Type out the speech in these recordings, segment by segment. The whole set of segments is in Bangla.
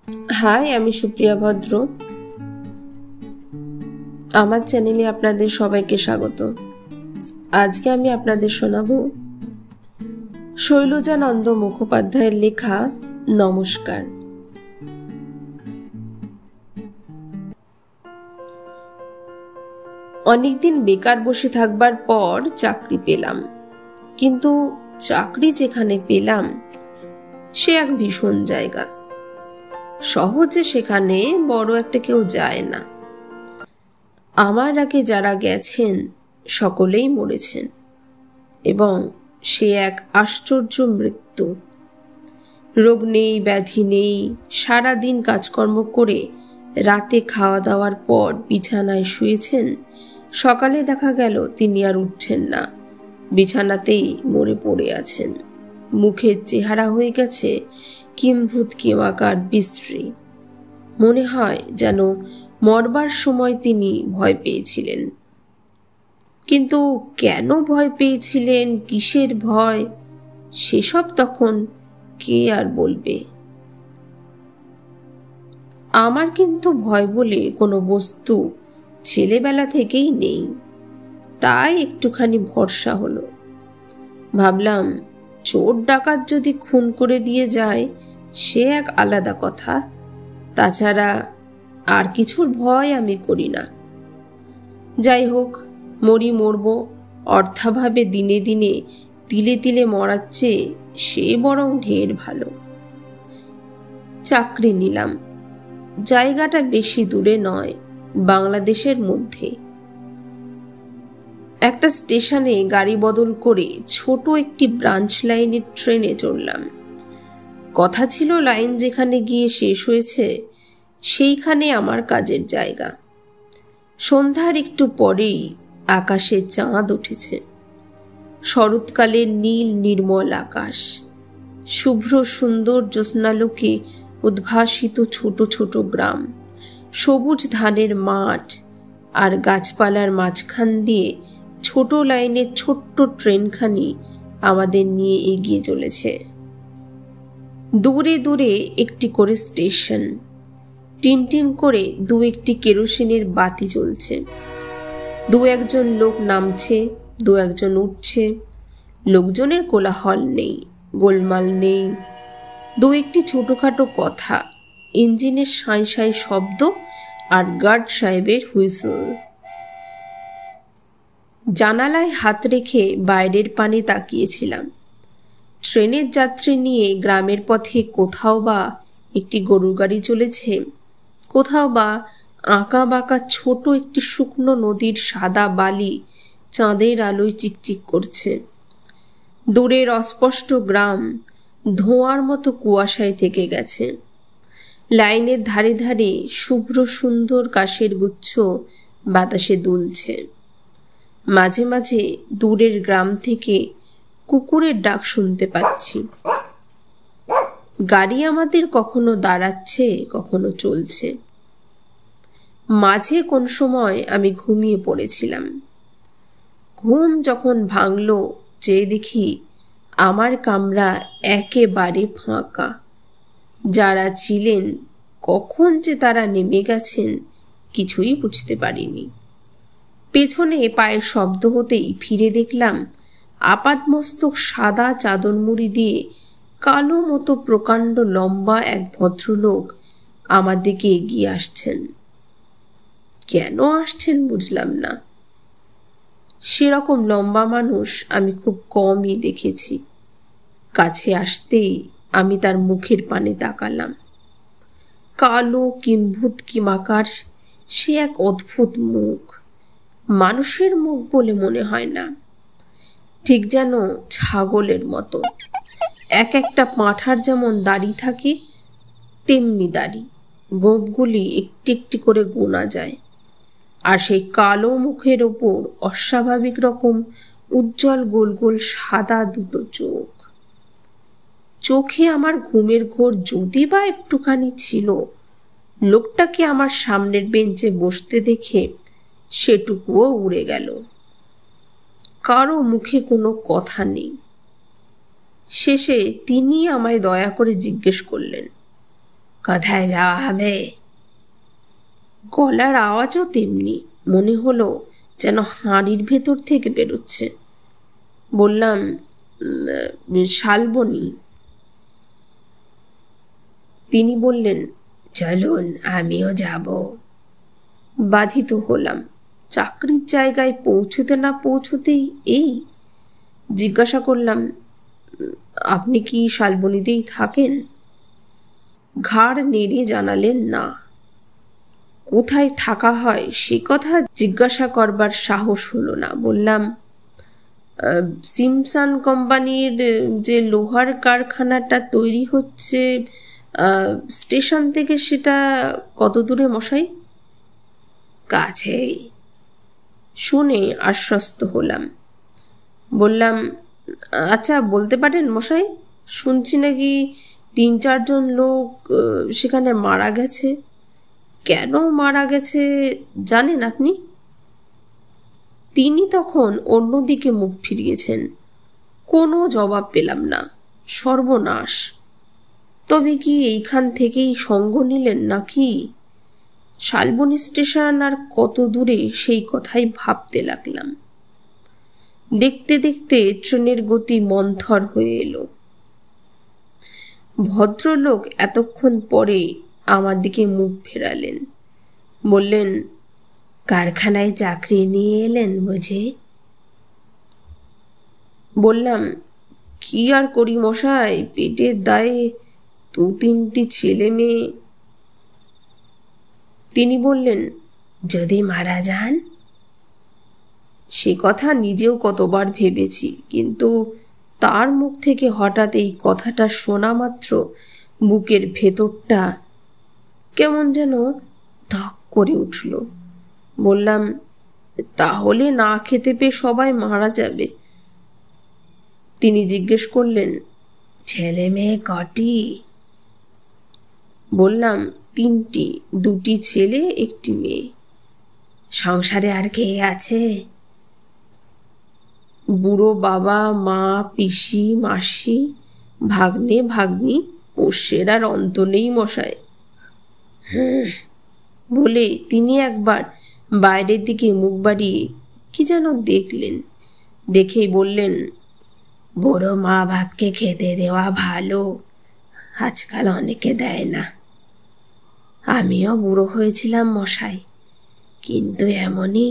হাই, আমি সুপ্রিয়া ভদ্র। আমার চ্যানেলে আপনাদের সবাইকে স্বাগত। আজকে আমি আপনাদের শোনাব শৈলজানন্দ মুখোপাধ্যায়ের লেখা নমস্কার। অনেকদিন বেকার বসে থাকবার পর চাকরি পেলাম, কিন্তু চাকরি যেখানে পেলাম সে এক ভীষণ জায়গা। সহজে সেখানে বড় একটা কেউ যায় না। আমার আগে যারা গেছেন সকলেই মরেছেন, এবং সে এক আশ্চর্য মৃত্যু। রোগ নেই, ব্যাধি নেই, সারাদিন কাজকর্ম করে রাতে খাওয়া দাওয়ার পর বিছানায় শুয়েছেন। সকালে দেখা গেল তিনি আর উঠছেন না, বিছানাতেই মরে পড়ে আছেন। মুখের চেহারা হয়ে গেছে কিম্ভূত কিমাকার বিশ্রী। মনে হয় যেন মরবার সময় তিনি ভয় পেয়েছিলেন। কিন্তু কেন ভয় পেয়েছিলেন, কিসের ভয়, সেসব তখন কে আর বলবে। আমার কিন্তু ভয় বলে কোনো বস্তু ছেলেবেলা থেকেই নেই, তাই একটুখানি ভরসা হলো। ভাবলাম, চোর ডাকাত যদি খুন করে দিয়ে যায় সে এক আলাদা কথা, তাছাড়া আর কিছুর ভয় আমি করি না। যাই হোক, মরব, অর্থাভাবে দিনে দিনে তিলে তিলে মরার চেয়ে সে বরং ঢের ভালো। চাকরি নিলাম। জায়গাটা বেশি দূরে নয়, বাংলাদেশের মধ্যে। একটা স্টেশনে গাড়ি বদল করে ছোট একটি ব্রাঞ্চ লাইনের ট্রেনে চড়লাম। কথা ছিল লাইন যেখানে গিয়ে শেষ হয়েছে সেইখানে আমার কাজের জায়গা। সন্ধ্যার একটু পরেই আকাশে চাঁদ উঠেছে। শরৎকালের নীল নির্মল আকাশ, শুভ্র সুন্দর জ্যোৎস্নালোকে উদ্ভাসিত ছোট ছোট গ্রাম, সবুজ ধানের মাঠ, আর গাছপালার মাঝখান দিয়ে ছোট লাইনের ছোট্ট ট্রেনখানি আমাদের নিয়ে এগিয়ে চলেছে। দূরে দূরে একটি করে স্টেশন, টিনটিন করে দু একটি কেরোসিনের বাতি জ্বলছে। দু একজন লোক নামছে, দু একজন উঠছে। লোকজনের কোলাহল নেই, গোলমাল নেই। দু একটি ছোটখাটো কথা, ইঞ্জিনের সাঁই সাঁই শব্দ আর গার্ড সাহেবের হুইসল। জানালায় হাত রেখে বাইরের পানে তাকিয়েছিলাম। ট্রেনের যাত্রী নিয়ে গ্রামের পথে কোথাও বা একটি গরুর গাড়ি চলেছে, কোথাও বা আঁকা বাঁকা ছোট একটি শুকনো নদীর সাদা বালি চাঁদের আলোয় চিকচিক করছে। দূরের অস্পষ্ট গ্রাম ধোঁয়ার মতো কুয়াশায় ঢেকে গেছে। লাইনের ধারে ধারে শুভ্র সুন্দর কাশের গুচ্ছ বাতাসে দুলছে। মাঝে মাঝে দূরের গ্রাম থেকে কুকুরের ডাক শুনতে পাচ্ছি। গাড়ি আমাদের কখনো দাঁড়াচ্ছে, কখনো চলছে। মাঝে কোন সময় আমি ঘুমিয়ে পড়েছিলাম। ঘুম যখন ভাঙল, চেয়ে দেখি আমার কামরা একেবারে ফাঁকা। যারা ছিলেন কখন যে তারা নেমে গেছেন কিছুই বুঝতে পারিনি। পেছনে পায়ের শব্দ হতেই ফিরে দেখলাম আপাদমস্তক সাদা চাদর মুড়ি দিয়ে কালো মতো প্রকাণ্ড লম্বা এক ভদ্রলোক আমার দিকে এগিয়ে আসছেন। কেন আসছেন বুঝলাম না। সেরকম লম্বা মানুষ আমি খুব কমই দেখেছি। কাছে আসতেই আমি তার মুখের পানে তাকালাম। কালো কিম্ভূত কিমাকার সে এক অদ্ভুত মুখ। মানুষের মুখ বলে মনে হয় না, ঠিক যেন ছাগলের মতো। এক একটা পাঁঠার যেমন দাড়ি থাকে তেমনি দাড়ি, গোঁফগুলি একটি একটি করে গোনা যায়। আর সেই কালো মুখের ওপর অস্বাভাবিক রকম উজ্জ্বল গোল গোল সাদা দুটো চোখ। চোখে আমার ঘুমের ঘোর যদি বা একটুখানি ছিল, লোকটাকে আমার সামনের বেঞ্চে বসতে দেখে সেটুকুও উড়ে গেল। কারো মুখে কোনো কথা নেই। শেষে তিনি আমায় দয়া করে জিজ্ঞেস করলেন, কোথায় যাওয়া হবে? গলার আওয়াজও তেমনি, মনে হলো যেন হাঁড়ির ভেতর থেকে বেরোচ্ছে। বললাম, শালবনি। তিনি বললেন, চলুন, আমিও যাব। বাধিত হলাম। চাকরির জায়গায় পৌঁছতে না পৌঁছতেই এই। জিজ্ঞাসা করলাম, আপনি কি শালবনিতেই থাকেন? ঘাড় নেড়ে জানালেন, না। কোথায় থাকা হয় সে কথা জিজ্ঞাসা করবার সাহস হলো না। বললাম, সিমসান কোম্পানির যে লোহার কারখানাটা তৈরি হচ্ছে স্টেশন থেকে সেটা কত দূরে মশাই? কাছেই। শুনে আশ্বস্ত হলাম। বললাম, আচ্ছা বলতে পারেন মশাই, শুনছি নাকি 3-4 জন লোক সেখানে মারা গেছে। কেন মারা গেছে জানেন আপনি? তিনি তখন অন্যদিকে মুখ ফিরিয়েছেন। কোনো জবাব পেলাম না। সর্বনাশ! তবে কি এইখান থেকেই সঙ্গ নিলেন নাকি? শালবনি স্টেশন আর কত দূরে সেই কথাই ভাবতে লাগলাম। দেখতে দেখতে ট্রেনের গতি মন্থর হয়ে এলো। ভদ্রলোক এতক্ষণ পরে আমার দিকে মুখ ফেরালেন। বললেন, কারখানায় চাকরি নিয়ে এলেন বুঝি? বললাম, কি আর করি মশাই, পেটের দায়ে 2-3টি ছেলে মেয়ে। তিনি বললেন, যদি মারা যান? সে কথা নিজেও কতবার ভেবেছি, কিন্তু তার মুখ থেকে হঠাৎ এই কথাটা শোনা মাত্র বুকের ভেতরটা কেমন যেন ধক করে উঠল। বললাম, তাহলে না খেতে পেয়ে সবাই মারা যাবে। তিনি জিজ্ঞেস করলেন, ছেলে মেয়ে কটি? বললাম, 3টি, 2টি ছেলে 1টি মেয়ে। সংসারে আর কে আছে? বুড়ো বাবা, মা, পিসি, মাসি, ভাগ্নে, ভাগ্নি, পোষ্যের আর অন্ত নেই মশাই। বলে তিনি একবার বাইরের দিকে মুখ বাড়িয়ে কি যেন দেখলেন। দেখেই বললেন, বুড়ো মা বাপকে খেতে দেওয়া ভালো, আজকাল অনেকে দেয় না। আমিও বুড়ো হয়েছিলাম মশাই, কিন্তু এমনই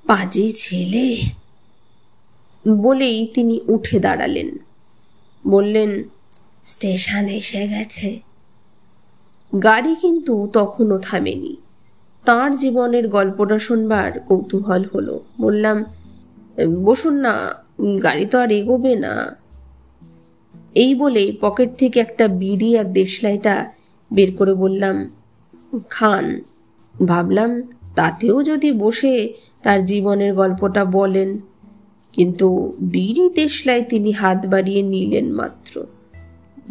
পাজি ছেলে। বলেই তিনি উঠে দাঁড়ালেন। বললেন, স্টেশন এসে গেছে। গাড়ি কিন্তু তখনও থামেনি। তাঁর জীবনের গল্পটা শুনবার কৌতূহল হলো। বললাম, বসুন না, গাড়ি তো আর এগোবে না। এই বলে পকেট থেকে একটা বিড়ি আর দেশলাইটা বের করে বললাম, খান। ভাবলাম তাতেও যদি বসে তার জীবনের গল্পটা বলেন, কিন্তু বিড়ি দেশলাই তিনি হাত বাড়িয়ে নিলেন মাত্র।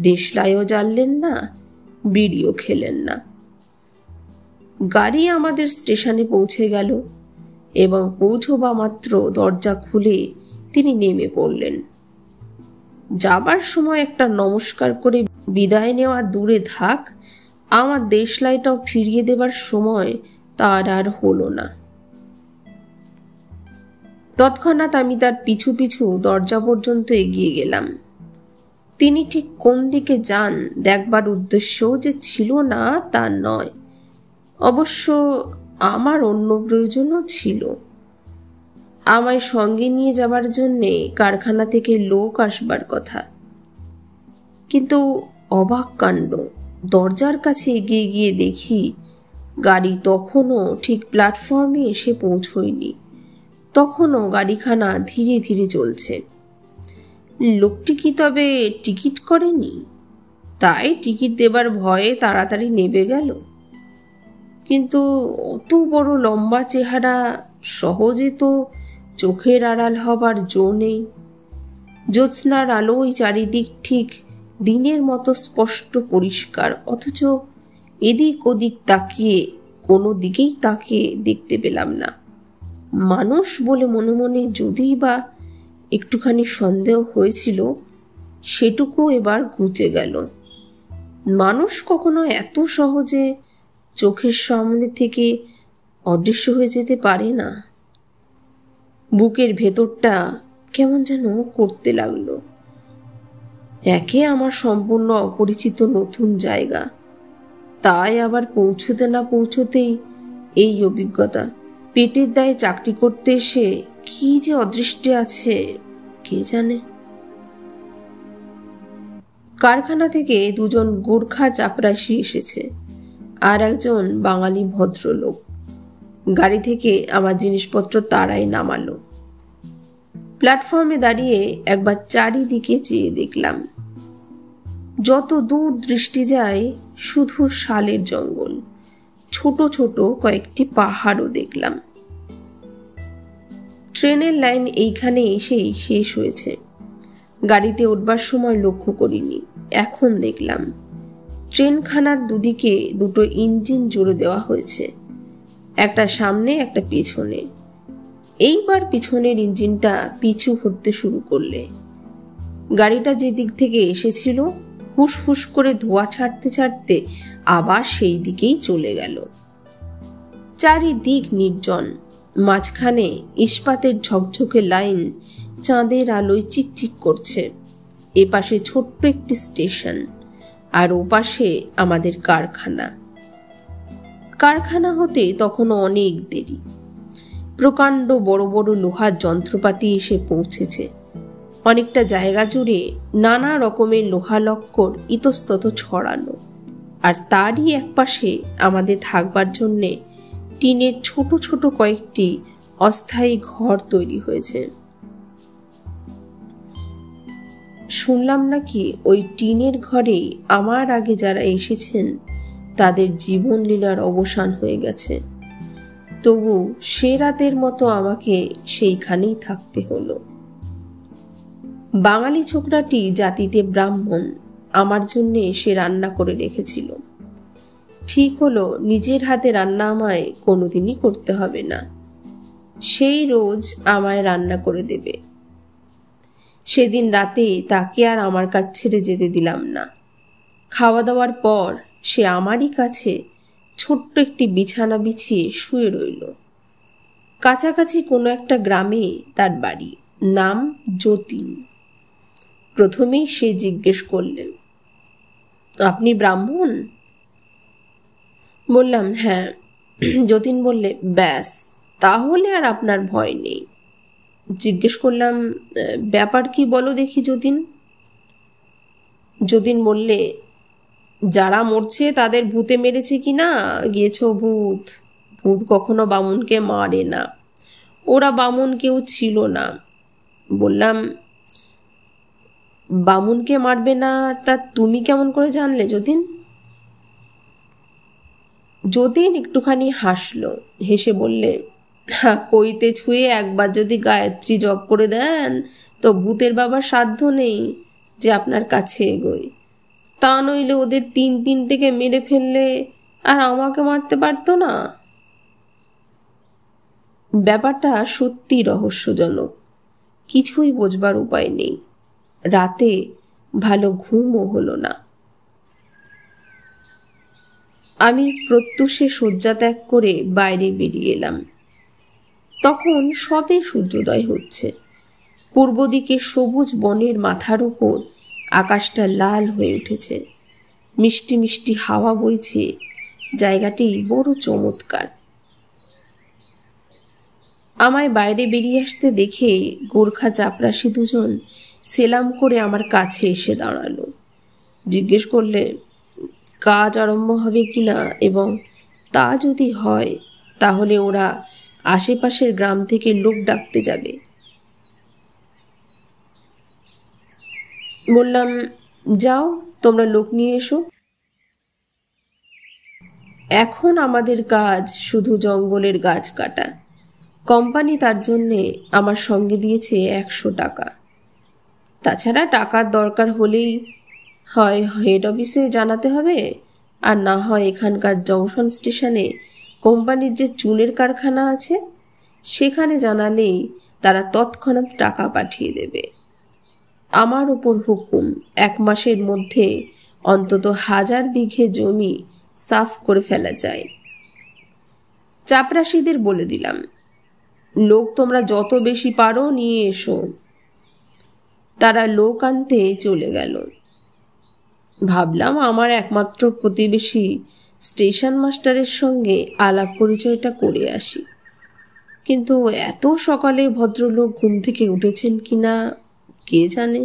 দেশলাইও জ্বাললেন না, বিড়িও খেলেন না। গাড়ি আমাদের স্টেশনে পৌঁছে গেল এবং পৌঁছবা মাত্র দরজা খুলে তিনি নেমে পড়লেন। যাবার সময় একটা নমস্কার করে বিদায় নেওয়া দূরে থাক, আমার দেশলাইটাও ফিরিয়ে দেবার সময় তার আর হলো না। তৎক্ষণাৎ আমি তার পিছু পিছু দরজা পর্যন্ত এগিয়ে গেলাম। তিনি ঠিক কোন দিকে যান দেখবার উদ্দেশ্যও যে ছিল না তা নয়। অবশ্য আমার অন্য প্রয়োজনও ছিল। আমায় সঙ্গে নিয়ে যাবার জন্যে কারখানা থেকে লোক আসবার কথা। কিন্তু অবাক কাণ্ড, দরজার কাছে এগিয়ে গিয়ে দেখি গাড়ি তখনও ঠিক প্ল্যাটফর্মে এসে পৌঁছয়নি। তখনও গাড়িখানা ধীরে ধীরে চলছে। লোকটি কি তবে টিকিট করেনি? তাই টিকিট দেবার ভয়ে তাড়াতাড়ি নেবে গেল। কিন্তু অত বড় লম্বা চেহারা সহজে তো চোখের আড়াল হবার জো নেই। জ্যোৎস্নার আলোয় চারিদিক ঠিক দিনের মতো স্পষ্ট পরিষ্কার, অথচ এদিক ওদিক তাকিয়ে কোনো দিকেই তাকে দেখতে পেলাম না। মানুষ বলে মনে মনে যদিই বা একটুখানি সন্দেহ হয়েছিল, সেটুকু এবার ঘুচে গেল। মানুষ কখনো এত সহজে চোখের সামনে থেকে অদৃশ্য হয়ে যেতে পারে না। বুকের ভেতরটা কেমন যেন করতে লাগলো। একে আমার সম্পূর্ণ অপরিচিত নতুন জায়গা, তাই আবার পৌঁছতে না পৌঁছতেই এই অভিজ্ঞতা। পেটের দায়ে চাকরি করতে এসে কি যে অদৃষ্টে আছে কে জানে। কারখানা থেকে দুজন গোর্খা চাপরাশি এসেছে আর একজন বাঙালি ভদ্রলোক। গাড়ি থেকে আমার জিনিসপত্র তারাই নামালো। প্ল্যাটফর্মে দাঁড়িয়ে একবার চারিদিকে চেয়ে দেখলাম। যত দূর দৃষ্টি যায় শুধু শালের জঙ্গল, ছোট ছোট কয়েকটি পাহাড়ও দেখলাম। ট্রেনের লাইন এইখানে এসেই শেষ হয়েছে। গাড়িতে উঠবার সময় লক্ষ্য করিনি, এখন দেখলাম। ট্রেনখানার দুদিকে দুটো ইঞ্জিন জুড়ে দেওয়া হয়েছে, একটা সামনে একটা পিছনে। এইবার পিছনের ইঞ্জিনটা পিছু হতে শুরু করলে গাড়িটা যে দিক থেকে এসেছিল হুস হুস করে ধোঁয়া ছাড়তে ছাড়তে আবার সেই দিকেই চলে গেল। চারিদিক নির্জন, মাঝখানে ইস্পাতের ঝকঝকে লাইন চাঁদের আলোয় চিকচিক করছে। এপাশে ছোট্ট একটি স্টেশন আর ওপাশে আমাদের কারখানা। কারখানা হতে তখনও অনেক দেরি। প্রকাণ্ড বড় বড় লোহার যন্ত্রপাতি এসে পৌঁছেছে। অনেকটা জায়গা জুড়ে নানা রকমের লোহালক্কর ইতস্তত ছড়ানো, আর তারই একপাশে আমাদের থাকবার জন্যে টিনের ছোট ছোট কয়েকটি অস্থায়ী ঘর তৈরি হয়েছে। শুনলাম নাকি ওই টিনের ঘরেই আমার আগে যারা এসেছেন তাদের জীবন লীলার অবসান হয়ে গেছে। তবু সে রাতের মতো আমাকে সেইখানেই থাকতে হলো। বাঙালি ছোকরাটি জাতিতে ব্রাহ্মণ, আমার জন্যে সে রান্না করে রেখেছিল। ঠিক হলো নিজের হাতে রান্না আমায় কোনোদিনই করতে হবে না, সেই রোজ আমায় রান্না করে দেবে। সেদিন রাতে তাকে আর আমার কাছ ছেড়ে যেতে দিলাম না। খাওয়া দাওয়ার পর সে আমারই কাছে ছোট্ট একটি বিছানা বিছিয়ে শুয়ে রইল। কাছাকাছি কোনো একটা গ্রামে তার বাড়ি, নাম যতীন। প্রথমেই সে জিজ্ঞেস করলেন, আপনি ব্রাহ্মণ? বললাম হ্যাঁ। যতীন বললে, ব্যাস, তাহলে আর আপনার ভয় নেই। জিজ্ঞেস করলাম, ব্যাপার কি বলো দেখি যতীন। যতীন বললে, যারা মরছে তাদের ভূতে মেরেছে কি না গিয়েছ ভূত। ভূত কখনো বামুনকে মারে না, ওরা বামুন কেউ ছিল না। বললাম, বামুনকে মারবে না তা তুমি কেমন করে জানলে যতীন? যতীন একটুখানি হাসলো, হেসে বললে, পইতে ছুঁয়ে একবার যদি গায়ত্রী জপ করে দেন তো ভূতের বাবার সাধ্য নেই যে আপনার কাছে এগোয়। তা নইলে ওদের তিনটেকে মেরে ফেললে আর আমাকে মারতে পারতো না। ব্যাপারটা সত্যি রহস্যজনক, কিছুই বোঝবার উপায় নেই। রাতে ভালো ঘুমও হলো না। আমি প্রত্যুষে শয্যা ত্যাগ করে বাইরে বেরিয়ে এলাম। তখন সবে সূর্যোদয় হচ্ছে। পূর্ব দিকে সবুজ বনের মাথার ওপর আকাশটা লাল হয়ে উঠেছে। মিষ্টি মিষ্টি হাওয়া বইছে, জায়গাটি বড় চমৎকার। আমায় বাইরে বেরিয়ে আসতে দেখে গোর্খা চাপরাশি দুজন সেলাম করে আমার কাছে এসে দাঁড়ালো। জিজ্ঞেস করলে কাজ আরম্ভ হবে কিনা, এবং তা যদি হয় তাহলে ওরা আশেপাশের গ্রাম থেকে লোক ডাকতে যাবে। বললাম, যাও তোমরা লোক নিয়ে এসো। এখন আমাদের কাজ শুধু জঙ্গলের গাছ কাটা। কোম্পানি তার জন্যে আমার সঙ্গে দিয়েছে 100 টাকা। তাছাড়া টাকার দরকার হলেই হয় হেড অফিসে জানাতে হবে, আর না হয় এখানকার জংশন স্টেশনে কোম্পানির যে চুনের কারখানা আছে সেখানে জানালেই তারা তৎক্ষণাৎ টাকা পাঠিয়ে দেবে। আমার উপর হুকুম, 1 মাসের মধ্যে অন্তত 1000 বিঘে জমি সাফ করে ফেলা যায়। চাপরাশিদের বলে দিলাম, লোক তোমরা যত বেশি পারো নিয়ে এসো। তারা লোক আনতে চলে গেল। ভাবলাম আমার একমাত্র প্রতিবেশী স্টেশন মাস্টারের সঙ্গে আলাপ পরিচয়টা করে আসি, কিন্তু এত সকালে ভদ্রলোক ঘুম থেকে উঠেছেন কিনা কে জানে।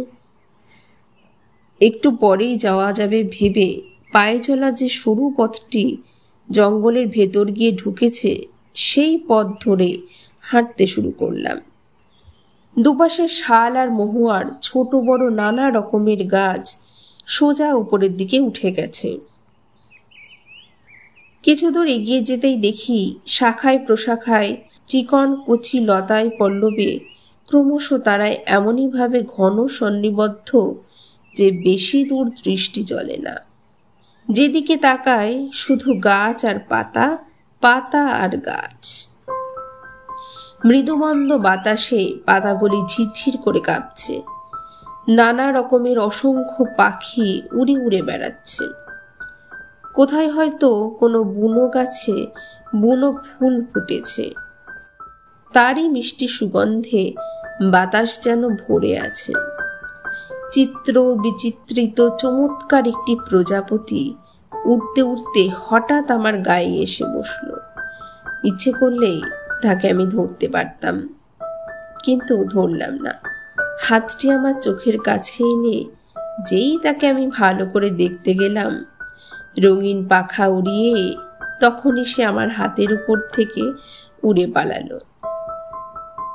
একটু পরেই যাওয়া যাবে ভেবে পায়ে চলা যে সরু পথটি জঙ্গলের ভেতর গিয়ে ঢুকেছে সেই পথ ধরে হাঁটতে শুরু করলাম। দুপাশে শাল আর মহুয়ার ছোট বড় নানা রকমের গাছ সোজা উপরের দিকে উঠে গেছে। কিছু দূর এগিয়ে যেতেই দেখি শাখায় প্রশাখায় চিকন কচি লতায় পল্লবে ক্রমশ তারায় এমনইভাবে ঘন সন্নিবদ্ধ যে বেশি দূর দৃষ্টি চলে না। যেদিকে তাকায় শুধু গাছ আর পাতা, পাতা আর গাছ। মৃদুমন্দ বাতাসে পাতাগুলি ঝিরঝির করে কাঁপছে। নানা রকমের অসংখ্য পাখি উড়ে উড়ে বেড়াচ্ছে। কোথায় হয়তো কোনো বুনো গাছে বুনো ফুল ফুটেছে, তারই মিষ্টি সুগন্ধে বাতাস যেন ভরে আছে। চিত্র বিচিত্রিত চমৎকার একটি প্রজাপতি উড়তে উড়তে হঠাৎ আমার গায়ে এসে বসল। ইচ্ছে করলেই তাকে আমি ধরতে পারতাম, কিন্তু ধরলাম না। হাতটি আমার চোখের কাছে এনে যেই তাকে আমি ভালো করে দেখতে গেলাম, রঙিন পাখা উড়িয়ে তখনই সে আমার হাতের উপর থেকে উড়ে পালালো।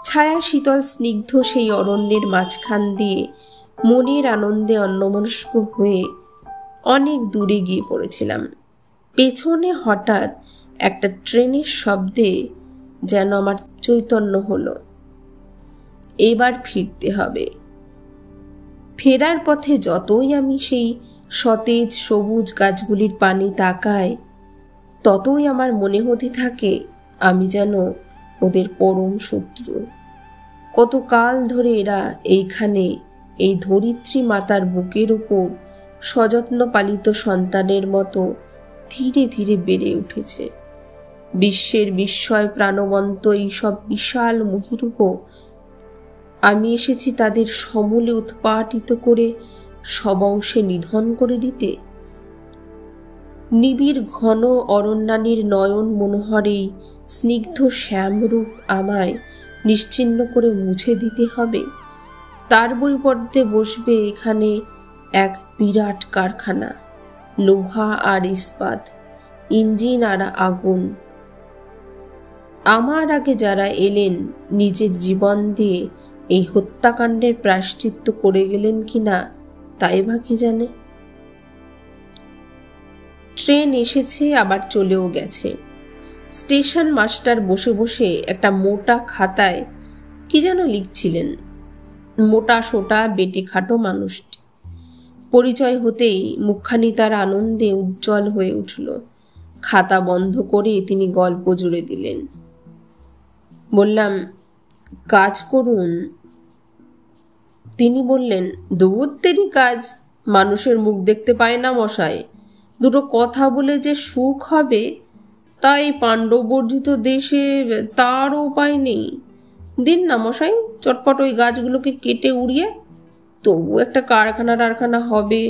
ছায়া শীতল স্নিগ্ধ সেই অরণ্যের মাঝখান দিয়ে মনের আনন্দে অন্যমনস্ক হয়ে অনেক দূরে গিয়ে পড়েছিলাম। পেছনে হঠাৎ একটা ট্রেনের শব্দে যেন আমার চৈতন্য হলো, এবার ফিরতে হবে। ফেরার পথে যতই আমি সেই সতেজ সবুজ গাছগুলির পানে তাকাই, ততই আমার মনে হতে থাকে আমি যেন ওদের পরম শত্রু। কতকাল ধরে এরা এইখানে এই ধরিত্রী মাতার বুকের উপর সযত্ন পালিত সন্তানের মতো ধীরে ধীরে বেড়ে উঠেছে। বিশ্বের বিস্ময় প্রাণবন্ত এই সব বিশাল মহিরূহ আমি এসেছি তাদের সমূলে উৎপাটিত করে সব অংশে নিধন করে দিতে। নিবিড় ঘন অরণ্যানীর নয়ন মনোহরেই স্নিগ্ধ শ্যামরূপ আমায় নিশ্চিহ্ন করে মুছে দিতে হবে। তার পরিবর্তে বসবে এখানে এক বিরাট কারখানা, লোহা আর ইস্পাত, ইঞ্জিন আর আগুন। আমার আগে যারা এলেন নিজের জীবন দিয়ে এই হত্যাকাণ্ডের প্রায়শ্চিত্ত করে গেলেন কিনা তাই বা কি জানে। ট্রেন এসেছে, আবার চলেও গেছে। স্টেশন মাস্টার বসে বসে একটা মোটা খাতায় কি যেন লিখছিলেন। মোটা সোটা বেটে খাটো মানুষটি। পরিচয় হতেই মুখখানি তার আনন্দে উজ্জ্বল হয়ে উঠল। খাতা বন্ধ করে তিনি গল্প জুড়ে দিলেন। বললাম, কাজ করুন। তিনি বললেন, দূরত্বেরই কাজ, মানুষের মুখ দেখতে পায় না মশাই। দুটো কথা বলে যে সুখ হবে তাই পাণ্ডববর্জিত দেশে তারও উপায় নেই। দিন না মশাই, চটপট ওই গাছগুলোকে কেটে উড়িয়ে, তবু একটা কারখানা হবে,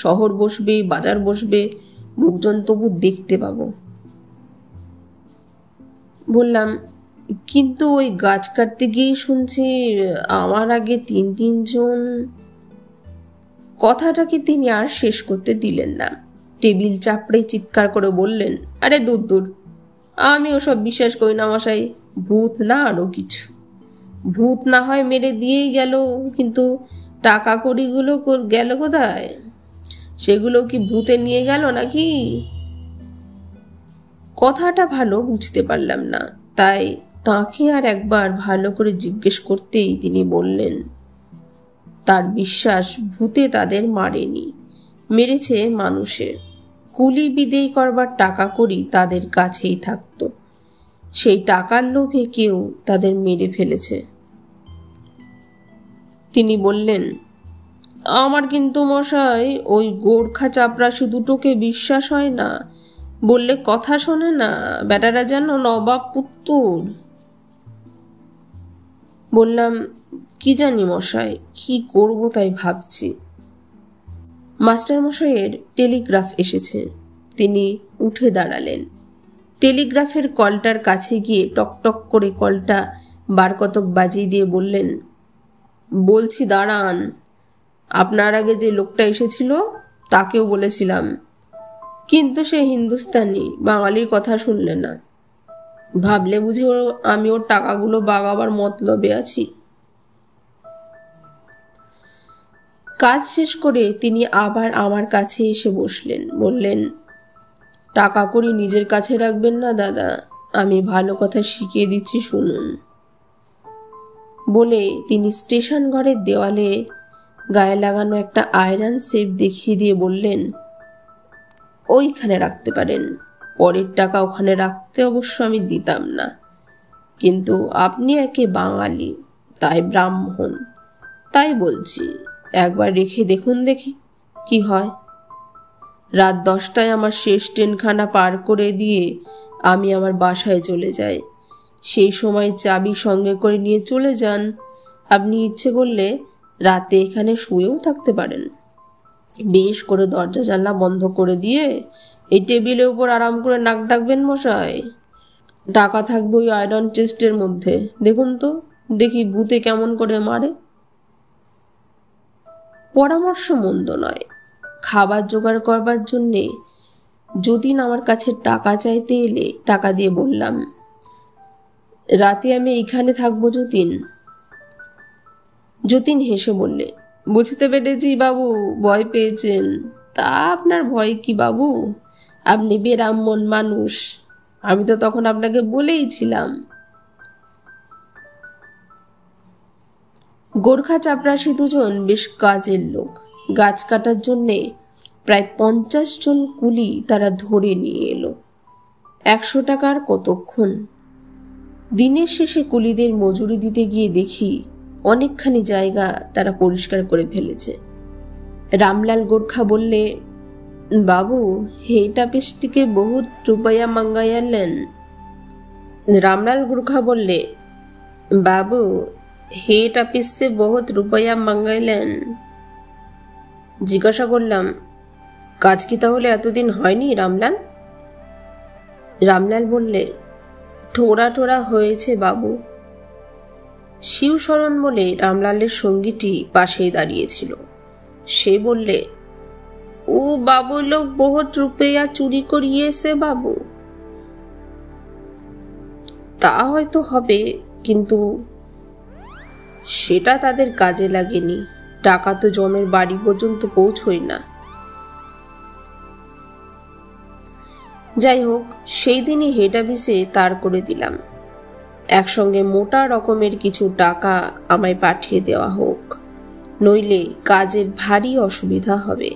শহর বসবে, বাজার বসবে, লোকজন তবু দেখতে পাবো। বললাম, কিন্তু ওই গাছ কাটতে গিয়েই শুনছি আমার আগে তিনজন। কথাটাকে তিনি আর শেষ করতে দিলেন না। টেবিল চাপড়ে চিৎকার করে বললেন, আরে দূর দূর, আমি ওসব বিশ্বাস করি না মশাই। ভূত না আরো কিছু। ভূত না হয় মেরে দিয়েই গেল, কিন্তু টাকা কড়িগুলো গেল কোথায়? সেগুলো কি ভূতে নিয়ে গেল নাকি? কথাটা ভালো বুঝতে পারলাম না, তাই তাকে আর একবার ভালো করে জিজ্ঞেস করতেই তিনি বললেন, তার বিশ্বাস ভূতে তাদের মারেনি, মেরেছে মানুষে। কুলি বিদেয় করবার টাকা করি তাদের কাছেই থাকতো, সেই টাকার লোভে কেউ তাদের মেরে ফেলেছে। তিনি বললেন, আমার কিন্তু মশাই ওই গোর্খা চাপরাশি দুটোকে বিশ্বাস হয় না, বললে কথা শোনে না, বেটারা যেন নবাব পুত্তুর। বললাম, কি জানি মশাই, কি করব তাই ভাবছি। মাস্টার মশাইয়ের টেলিগ্রাফ এসেছে। তিনি উঠে দাঁড়ালেন। টেলিগ্রাফের কলটার কাছে গিয়ে টকটক করে কলটা বার কতক বাজিয়ে দিয়ে বললেন, বলছি দাঁড়ান, আপনার আগে যে লোকটা এসেছিল তাকেও বলেছিলাম, কিন্তু সে হিন্দুস্তানি, বাঙালির কথা শুনলে না। ভাবলে বুঝি আমি ওর টাকাগুলো বাগাবার মতলবে আছি। কাজ শেষ করে তিনি আবার আমার কাছে এসে বসলেন। বললেন, টাকা কড়ি নিজের কাছে রাখবেন না দাদা, আমি ভালো কথা শিখিয়ে দিচ্ছি শুনুন। বলে তিনি স্টেশন ঘরের দেওয়ালে গায়ে লাগানো একটা আয়রন সেফ দেখিয়ে দিয়ে বললেন, ওইখানে রাখতে পারেন, পরের টাকা ওখানে রাখতে অবশ্য আমি দিতাম না, কিন্তু আপনি একে বাঙালি, তাই ব্রাহ্মণ, তাই বলছি একবার রেখে দেখুন দেখি কি হয়। রাত 10টায় আমার শেষ ট্রেনখানা পার করে দিয়ে আমি আমার বাসায় চলে যাই। সেই সময় চাবি সঙ্গে করে নিয়ে চলে যান। আপনি ইচ্ছে করলে রাতে এখানে শুয়েও থাকতে পারেন। বেশ করে দরজা জানলা বন্ধ করে দিয়ে এই টেবিলের উপর আরাম করে নাক ডাকবেন মশাই। টাকা থাকবে ওই আয়রন চেস্টের মধ্যে, দেখুন তো, দেখি ভূতে কেমন করে মারে। পরামর্শ মন্দ নয়। খাবার জোগাড় করবার জন্যে যতীন আমার কাছে টাকা চাইতে এলে টাকা দিয়ে বললাম, রাতে আমি এইখানে থাকবো যতীন। যতীন হেসে বললে, বুঝতে পেরেছি বাবু, ভয় পেয়েছেন। তা আপনার ভয় কি বাবু, আপনি বেরাম্মন মানুষ, আমি তো তখন আপনাকে বলেইছিলাম। গোর্খা চাপরাশি দুজন বেশ কাজের লোক। গাছ কাটার জন্যে প্রায় 50 জন কুলি তারা ধরে নিয়ে এলো। 100 টাকার কতক্ষণ। দিনের শেষে কুলিদের মজুরি দিতে গিয়ে দেখি অনেকখানি জায়গা তারা পরিষ্কার করে ফেলেছে। রামলাল গোর্খা বললে, বাবু হেটা পেস্টিকে বহুত রুপায়া মাঙ্গাইয়ালেন। রামলাল গোর্খা বললে, বাবু হেটা পিসতে বহুত রুপায়া মাঙ্গাইলেন। জিজ্ঞাসা করলাম, কাজ কি তাহলে এতদিন হয়নি রামলাল? রামলাল বললে, ঠোরা ঠোরা হয়েছে বাবু। শিবশরণ বলে রামলালের সঙ্গীটি পাশেই দাঁড়িয়েছিল। সে বললে, ও বাবু লোক বহুত রুপেয়া চুরি করিয়েছে বাবু। তা হয়তো হবে, কিন্তু সেটা তাদের কাজে লাগেনি। টাকা তো জমের বাড়ি পর্যন্ত পৌঁছই না। যাই হোক, সেই দিনই হেড অফিসে তার করে দিলাম, একসঙ্গে মোটা রকমের কিছু টাকা আমায় পাঠিয়ে দেওয়া হোক, নইলে কাজের ভারী অসুবিধা হবে।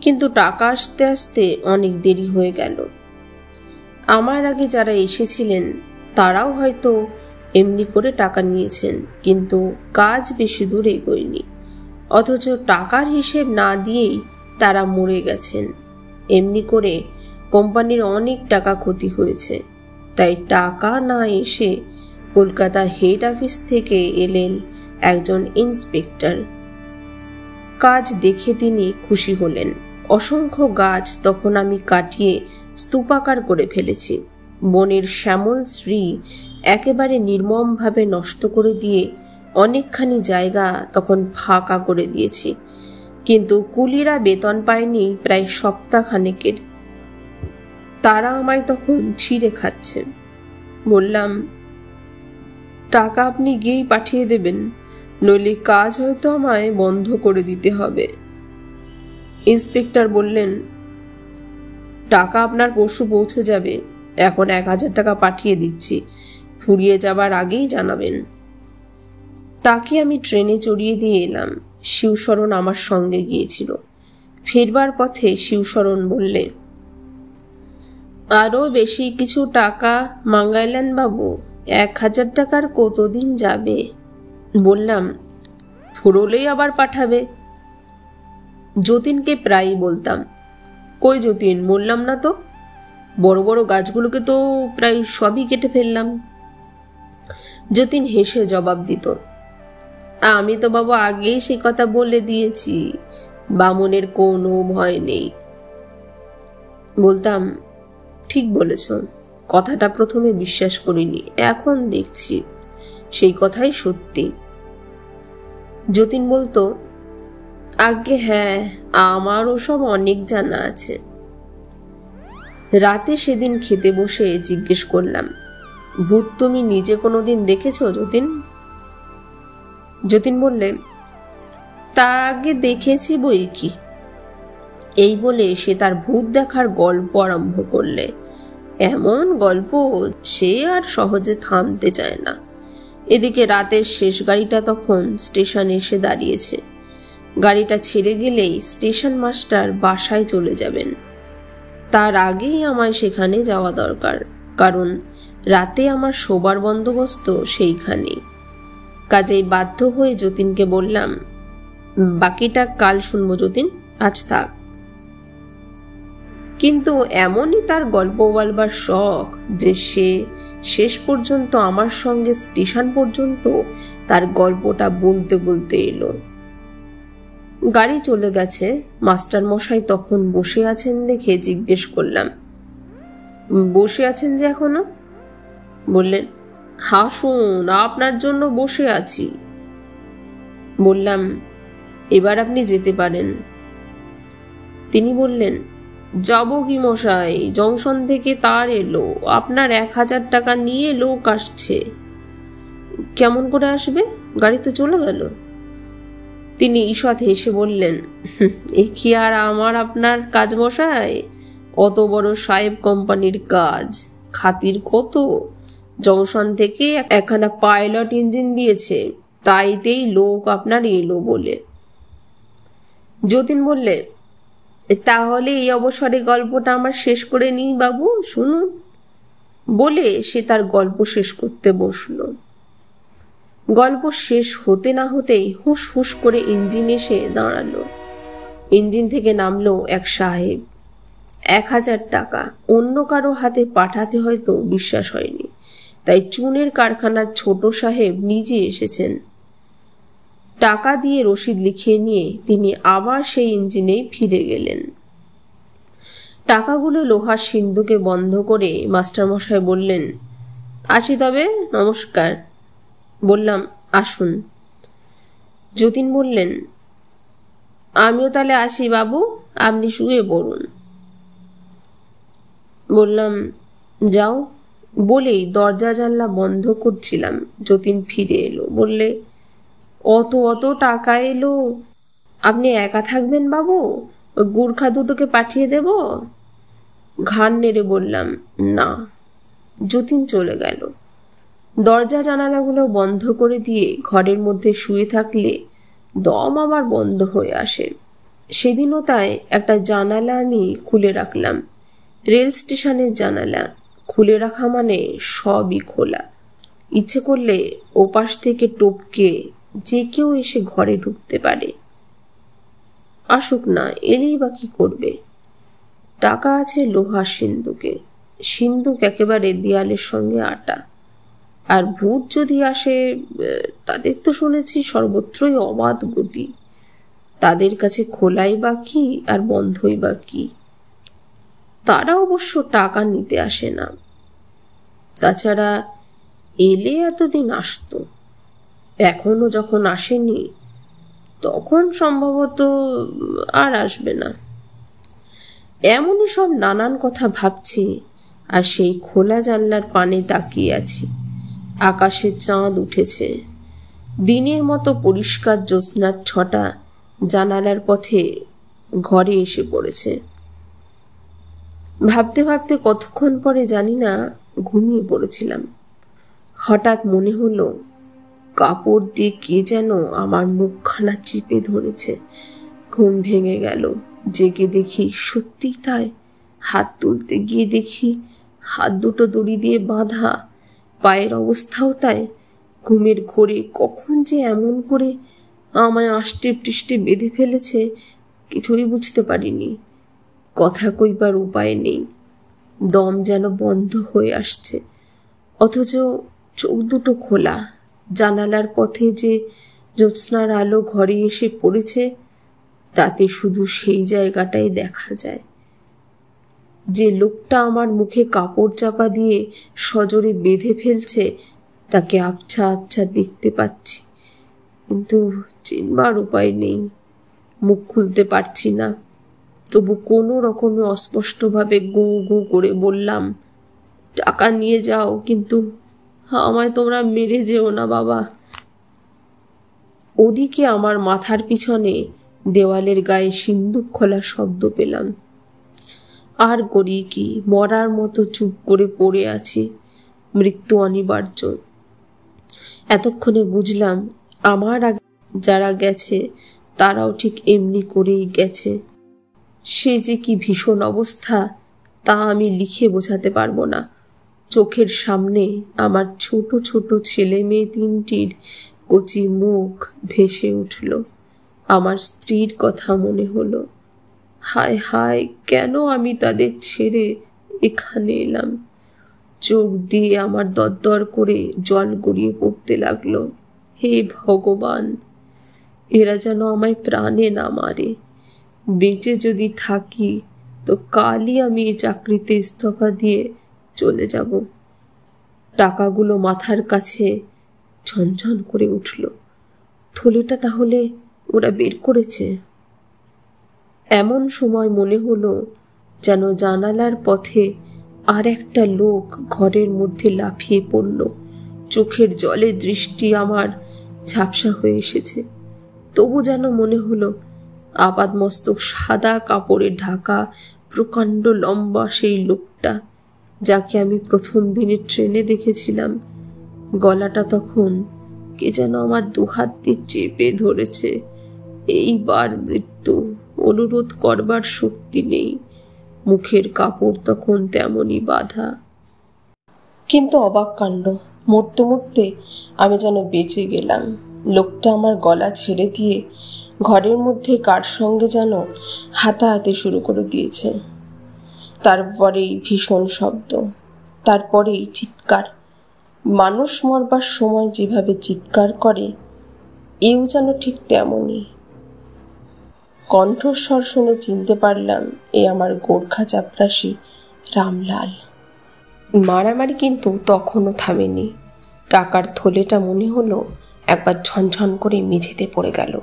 কিন্তু টাকা আসতে আসতে অনেক দেরি হয়ে গেল। আমার আগে যারা এসেছিলেন তারাও হয়তো এমনি করে টাকা নিয়েছেন, কিন্তু কাজ বেশি দূর এগোয়নি। অথচ টাকার হিসেব না দিয়েই তারা মরে গেছেন। এমনি করে কোম্পানির অনেক টাকা ক্ষতি হয়েছে। তাই টাকা না এসে কলকাতার হেড অফিস থেকে এলেন একজন ইন্সপেক্টর। কাজ দেখে তিনি খুশি হলেন। অসংখ্য গাছ তখন আমি কাটিয়ে স্তূপাকার করে ফেলেছি। বনের শ্যামল শ্রী একেবারে নির্মমভাবে নষ্ট করে দিয়ে অনেকখানি জায়গা তখন ফাঁকা করে দিয়েছি। কিন্তু কুলিরা বেতন পায়নি প্রায় সপ্তাহখানেকের। তারা আমায় তখন ছিঁড়ে খাচ্ছেন। বললাম, টাকা আপনি গিয়েই পাঠিয়ে দেবেন, নইলে কাজ হয়তো আমায় বন্ধ করে দিতে হবে। ইন্সপেক্টর বললেন, টাকা আপনার পরশু পৌঁছে যাবে, এখন 1000 টাকা পাঠিয়ে দিচ্ছি, ফুরিয়ে যাবার আগেই জানাবেন। তাকে আমি ট্রেনে চড়িয়ে দিয়ে এলাম। শিবশরণ আমার সঙ্গে গিয়েছিল। ফেরবার পথে শিবশরণ বললে, আরো বেশি কিছু টাকা মাঙ্গাইলেন বাবু, 1000 টাকার কতদিন যাবে? বললাম, ফুরোলেই আবার পাঠাবে। যতীনকে প্রায়ই বলতাম, কই যতীন, মরলাম না তো, বড় বড় গাছগুলোকে তো প্রায় সবই কেটে ফেললাম। যতীন হেসে জবাব দিত, আমি তো বাবা আগেই সে কথা বলে দিয়েছি, বামনের কোনো ভয় নেই। বলতাম, ঠিক বলেছ। কথাটা প্রথমে বিশ্বাস করিনি, এখন দেখছি সেই কথাই সত্যি। যতীন বলতো, আজ্ঞে হ্যাঁ, আমার ওসব অনেক জানা আছে। রাতে সেদিন খেতে বসে জিজ্ঞেস করলাম, ভূত তুমি নিজে কোনোদিন দেখেছ যতীন? যতীন বললে, তা আগে দেখেছি বই কি। এই বলে সে তার ভূত দেখার গল্প আরম্ভ করলে। এমন গল্প সে আর সহজে থামতে চায় না। এদিকে রাতের শেষ গাড়িটা তখন স্টেশনে এসে দাঁড়িয়েছে। গাড়িটা ছেড়ে গেলেই স্টেশন মাস্টার বাসায় চলে যাবেন। তার আগেই আমায় সেখানে যাওয়া দরকার, কারণ রাতে আমার শোবার বন্দোবস্ত সেইখানেই। কাজেই বাধ্য হয়ে যতীনকে বললাম, বাকিটা কাল শুনবো যতীন, আজ থাক। কিন্তু এমনই তার গল্প বলবার শখ যে সে শেষ পর্যন্ত আমার সঙ্গে স্টেশন পর্যন্ত তার গল্পটা বলতে বলতে এলো। গাড়ি চলে গেছে। মাস্টার মশাই তখন বসে আছেন দেখে জিজ্ঞেস করলাম, বসে আছেন যে এখনো? বললেন, হাসুন, আপনার জন্য বসে আছি। বললাম, এবার আপনি যেতে পারেন। তিনি বললেন, যাব কি মশাই, জংশন থেকে তার এলো, আপনার 1000 টাকা নিয়ে লোক আসছে। কেমন করে আসবে, গাড়ি তো চলে গেল। তিনি ঈষৎ হেসে বললেন, এ কি আর আমার আপনার কাজ মশাই, অত বড় সাহেব কোম্পানির কাজ, খাতির কত, জংশন থেকে একখানা পাইলট ইঞ্জিন দিয়েছে, তাইতেই লোক আপনার এলো বলে। যতীন বললে, তাহলে এই অবসরে গল্পটা আমার শেষ করে নিই বাবু, শুনুন। বলে সে তার গল্প শেষ করতে বসল। গল্প শেষ হতে না হতেই হুস হুস করে ইঞ্জিন এসে দাঁড়ালো। ইঞ্জিন থেকে নামলো এক সাহেব। 1000 টাকা অন্য কারো হাতে পাঠাতে হয়তো বিশ্বাস হয়নি, তাই চুনের কারখানার ছোট সাহেব নিজে এসেছেন। টাকা দিয়ে রসিদ লিখিয়ে নিয়ে তিনি আবার সেই ইঞ্জিনেই ফিরে গেলেন। টাকাগুলো লোহার সিন্ধুকে বন্ধ করে মাস্টারমশাই বললেন, আসি তবে, নমস্কার। বললাম, আসুন। যতীন বললেন, আমিও তাহলে আসি বাবু, আপনি শুয়ে পড়ুন। বললাম, যাও। বলেই দরজা জানলা বন্ধ করছিলাম, যতীন ফিরে এলো। বললে, অত টাকা এলো, আপনি একা থাকবেন বাবু, ওই গুর্খা দুটোকে পাঠিয়ে দেব? ঘাড় নেড়ে বললাম, না। যতীন চলে গেল। দরজা জানালাগুলো বন্ধ করে দিয়ে ঘরের মধ্যে শুয়ে থাকলে দম আবার বন্ধ হয়ে আসে। সেদিনও তাই একটা জানালা আমি খুলে রাখলাম। রেল স্টেশনের জানালা খুলে রাখা মানে সবই খোলা। ইচ্ছে করলে ওপাশ থেকে টপকে যে কেউ এসে ঘরে ঢুকতে পারে। আসুক না, এলেই বা কি করবে? টাকা আছে লোহার সিন্ধুকে, সিন্ধুক একেবারে দেয়ালের সঙ্গে আটা। আর ভূত যদি আসে, তাদের তো শুনেছি সর্বত্রই অবাধ গতি। তাদের কাছে খোলাই বা কি আর বন্ধই বা কি? তারা অবশ্য টাকা নিতে আসে না। তাছাড়া এলে এতদিন আসতো, এখনো যখন আসেনি তখন সম্ভবত আর আসবে না। এমনই সব নানান কথা ভাবছি, আর সেই খোলা জানলার পানে তাকিয়ে আছি। আকাশে চাঁদ উঠেছে, দিনের মতো পরিষ্কার জ্যোৎস্নার ছটা জানালার পথে ঘরে এসে পড়েছে। ভাবতে ভাবতে কতক্ষণ পরে জানি না ঘুমিয়ে পড়েছিলাম। হঠাৎ মনে হলো কাপড় দিয়ে কে যেন আমার মুখখানা চিপে ধরেছে। ঘুম ভেঙে গেল। জেগে দেখি সত্যিই তাই। হাত তুলতে গিয়ে দেখি হাত দুটো দড়ি দিয়ে বাঁধা, পায়ের অবস্থাও তাই। ঘুমের ঘোরে কখন যে এমন করে আমায় আষ্টে পৃষ্ঠে বেঁধে ফেলেছে, কিছুই বুঝতে পারিনি। কথা কইবার উপায় নেই, দম যেন বন্ধ হয়ে আসছে, অথচ চোখ দুটো খোলা। জানালার পথে যে জ্যোৎস্নার আলো ঘরে এসে পড়েছে, তাতে শুধু সেই জায়গাটাই দেখা যায়। যে লোকটা আমার মুখে কাপড় চাপা দিয়ে সজোরে বেঁধে ফেলছে, তাকে আবছা আবছা দেখতে পাচ্ছি, কিন্তু চিনবার উপায় নেই। মুখ খুলতে পারছি না, তবু কোনো রকমে অস্পষ্টভাবে গু গু করে বললাম, টাকা নিয়ে যাও, কিন্তু আমায় তোমরা মেরে যেও না বাবা। ওদিকে আমার মাথার পিছনে দেওয়ালের গায়ে সিন্দুক খোলা শব্দ পেলাম। আর করি কি, মরার মতো চুপ করে পড়ে আছি। মৃত্যু অনিবার্য। এতক্ষণে বুঝলাম, আমার আগে যারা গেছে তারাও ঠিক এমনি করেই গেছে। সে যে কি ভীষণ অবস্থা, তা আমি লিখে বোঝাতে পারবো না। চোখের সামনে আমার ছোট ছোট ছেলে মেয়ে তিনটির কচি মুখ ভেসে উঠল। আমার স্ত্রীর কথা মনে হলো। হায় হায়, কেন আমি তাদের ছেড়ে এখানে এলাম? চোখ দিয়ে আমার দরদর করে জল গড়িয়ে পড়তে লাগলো। হে ভগবান, এরা যেন আমায় প্রাণে না মারে। বেঁচে যদি থাকি তো কালই আমি এই চাকরিতে ইস্তফা দিয়ে চলে যাব। টাকাগুলো মাথার কাছে ঝনঝন করে উঠল। থলেটা তাহলে ওরা বের করেছে? এমন সময় মনে হলো যেন জানালার পথে আর একটা লোক ঘরের মধ্যে লাফিয়ে পড়ল। চোখের জলে দৃষ্টি আমার ঝাপসা হয়ে এসেছে। তবু যেন মনে হলো আপাদমস্তক সাদা কাপড়ে ঢাকা প্রকাণ্ড লম্বা সেই লোকটা, যাকে আমি প্রথম দিনের ট্রেনে দেখেছিলাম। গলাটা তখন কে যেন আমার দুহাত দিয়ে চেপে ধরেছে। এইবার মৃত্যু, অনুরোধ করবার শক্তি নেই। মুখের কাপড় তখন তেমনই বাঁধা। কিন্তু অবাক কাণ্ড, মরতে মরতে আমি যেন বেঁচে গেলাম। লোকটা আমার গলা ছেড়ে দিয়ে ঘরের মধ্যে কার সঙ্গে যেন হাতাহাতি শুরু করে দিয়েছে। তারপরেই ভীষণ শব্দ, তারপরেই চিৎকার। মানুষ মরবার সময় যেভাবে চিৎকার করে, এও যেন ঠিক তেমনই। কণ্ঠস্বর শুনে চিনতে পারলাম এ আমার গোর্খা চাপরাশি রামলাল। মারামারি কিন্তু তখনও থামেনি। টাকার থলেটা মনে হলো একবার ঝনঝন করে মেঝেতে পড়ে গেল।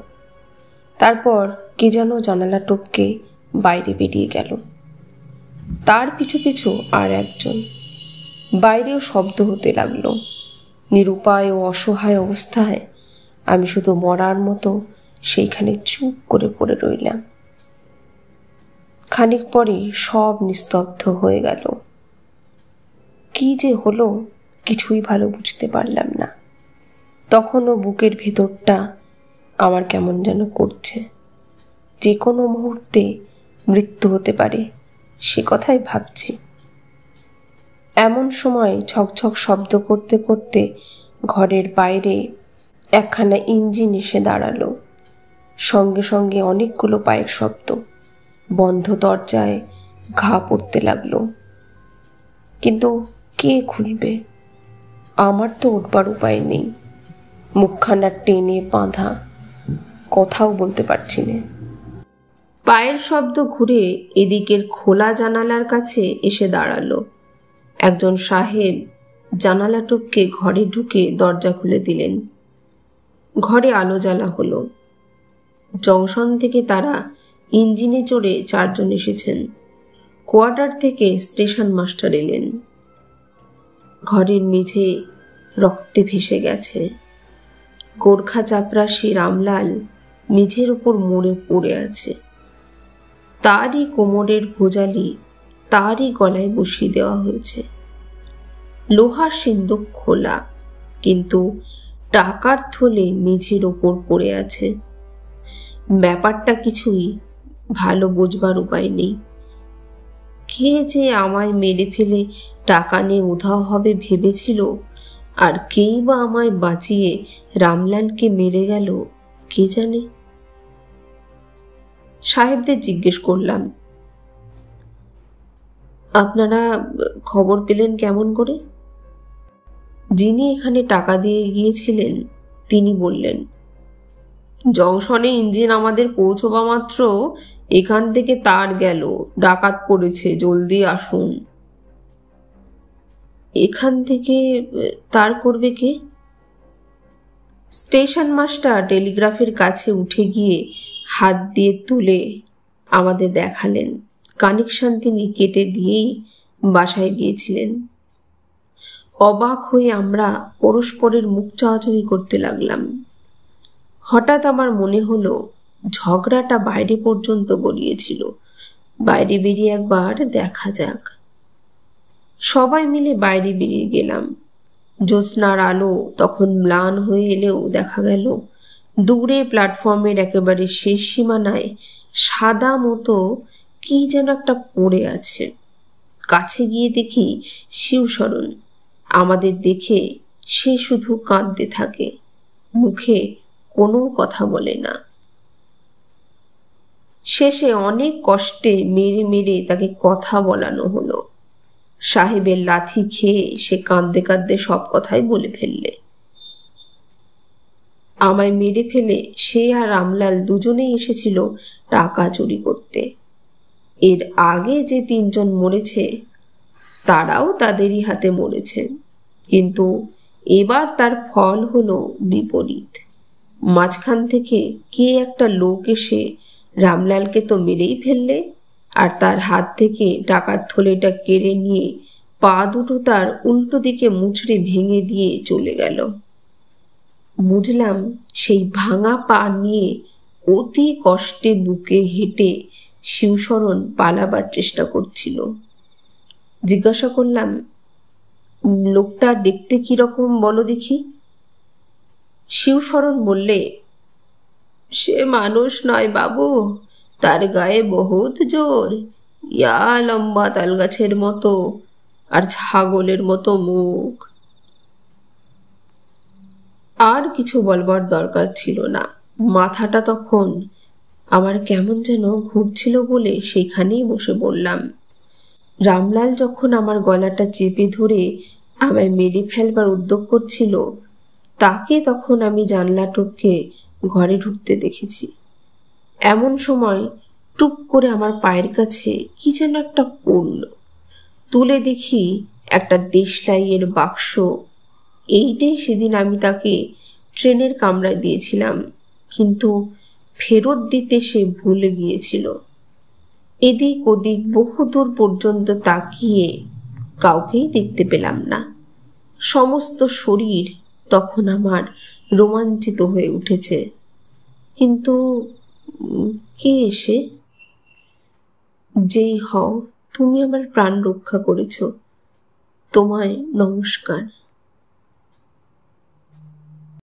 তারপর কে যেন জানালা টপকে বাইরে বেরিয়ে গেল। তার পিছু পিছু আর একজন। বাইরেও শব্দ হতে লাগলো। নিরুপায় ও অসহায় অবস্থায় আমি শুধু মরার মতো সেইখানে চুপ করে পড়ে রইলাম। খানিক পরে সব নিস্তব্ধ হয়ে গেল। কি যে হলো কিছুই ভালো বুঝতে পারলাম না। তখনও বুকের ভেতরটা আমার কেমন যেন করছে। যে কোনো মুহূর্তে মৃত্যু হতে পারে, সে কথাই ভাবছি। এমন সময় ছকছক শব্দ করতে করতে ঘরের বাইরে একখানা ইঞ্জিন এসে দাঁড়ালো। সঙ্গে সঙ্গে অনেকগুলো পায়ের শব্দ। বন্ধ দরজায় ঘা পড়তে লাগলো। কিন্তু কে খুলবে? আমার তো উঠবার উপায় নেই। মুখখানা টেনে বাঁধা, কথাও বলতে পারছি না। পায়ের শব্দ ঘুরে এদিকের খোলা জানালার কাছে এসে দাঁড়ালো। একজন সাহেব জানালা টপকে ঘরে ঢুকে দরজা খুলে দিলেন। ঘরে আলো জ্বালা হলো। জংশন থেকে তারা ইঞ্জিনে চড়ে 4 জন এসেছেন। কোয়ার্টার থেকে স্টেশন মাস্টার এলেন। ঘরের মেঝে রক্তে ভেসে গেছে। গোর্খা চাপরাশি রামলাল মেঝের উপর মরে পড়ে আছে। তারই কোমরের ভোজালি তারই গলায় বসিয়ে দেওয়া হয়েছে। লোহার সিন্দুক খোলা, কিন্তু টাকার থলে মেঝের ওপর পড়ে আছে। ব্যাপারটা কিছুই ভালো বুঝবার উপায় নেই। কে যে আমায় মেরে ফেলে টাকা নিয়ে উধাও হবে ভেবেছিল, আর কেই বা আমায় বাঁচিয়ে রামলালকে মেরে গেল, কে জানে। সাহেবদের জিজ্ঞেস করলাম, আপনারা খবর পেলেন কেমন করে? যিনি এখানে টাকা দিয়ে গিয়েছিলেন তিনি বললেন, জংশনে ইঞ্জিন আমাদের পৌঁছবা মাত্র এখান থেকে তার গেল, ডাকাত পড়েছে, জলদি আসুন। এখান থেকে তার করবে কে? স্টেশন মাস্টার টেলিগ্রাফের কাছে উঠে গিয়ে হাত দিয়ে তুলে আমাদের দেখালেন। কানেকশন তিনি কেটে দিয়েই বাসায় গিয়েছিলেন। অবাক হয়ে আমরা পরস্পরের মুখ চাওয়াচাওয়ি করতে লাগলাম। হঠাৎ আমার মনে হলো ঝগড়াটা বাইরে পর্যন্ত গড়িয়েছিল, বাইরে বেরিয়ে একবার দেখা যাক। সবাই মিলে বাইরে বেরিয়ে গেলাম। জ্যোৎস্নার আলো তখন ম্লান হয়ে এলেও দেখা গেল দূরে প্ল্যাটফর্মের একেবারে শেষ সীমানায় সাদা মতো কি যেন একটা পড়ে আছে। কাছে গিয়ে দেখি শিবশরণ। আমাদের দেখে সে শুধু কাঁদতে থাকে, মুখে কোনো কথা বলে না। শেষে অনেক কষ্টে মেরে মেরে তাকে কথা বলানো হলো। সাহেবের লাথি খেয়ে সে কাঁদতে কাঁদতে সব কথাই বলে ফেললে। আমায় মেরে ফেলে সে আর রামলাল দুজনেই এসেছিল টাকা চুরি করতে। এর আগে যে 3 জন মরেছে তারাও তাদেরই হাতে মরেছে, কিন্তু এবার তার ফল হলো বিপরীত। মাঝখান থেকে কে একটা লোক এসে রামলালকে তো মেরেই ফেললে, আর তার হাত থেকে টাকার থলেটা কেড়ে নিয়ে পা দুটো তার উল্টো দিকে মুচড়ে ভেঙে দিয়ে চলে গেল। বুঝলাম সেই ভাঙা পা নিয়ে অতি কষ্টে বুকে হেঁটে শিবশরণ পালাবার চেষ্টা করছিল। জিজ্ঞাসা করলাম, লোকটা দেখতে কিরকম বলো দেখি? শিবশরণ বললে, সে মানুষ নয় বাবু, তার গায়ে বহুত জোর, ইয়া লম্বা তালগাছের মতো, আর ছাগলের মতো মুখ। আর কিছু বলবার দরকার ছিল না। মাথাটা তখন আমার কেমন যেন ঘুরছিল বলে সেখানেই বসে বললাম। রামলাল যখন আমার গলাটা চেপে ধরে আমায় মেরে ফেলবার উদ্যোগ করছিল, তাকে তখন আমি জানলা টপকে ঘরে ঢুকতে দেখেছি। এমন সময় টুপ করে আমার পায়ের কাছে কি যেন একটা পড়ল। তুলে দেখি একটা দেশলাইয়ের বাক্স। এইটাই সেদিন আমি তাকে ট্রেনের কামরায় দিয়েছিলাম, কিন্তু ফেরত দিতে সে ভুলে গিয়েছিল। এদিক ওদিক বহুদূর পর্যন্ত তাকিয়ে কাউকেই দেখতে পেলাম না। সমস্ত শরীর তখন আমার রোমাঞ্চিত হয়ে উঠেছে। কিন্তু কে এসে? যেই হও, তুমি আমার প্রাণ রক্ষা করেছ, তোমায় নমস্কার।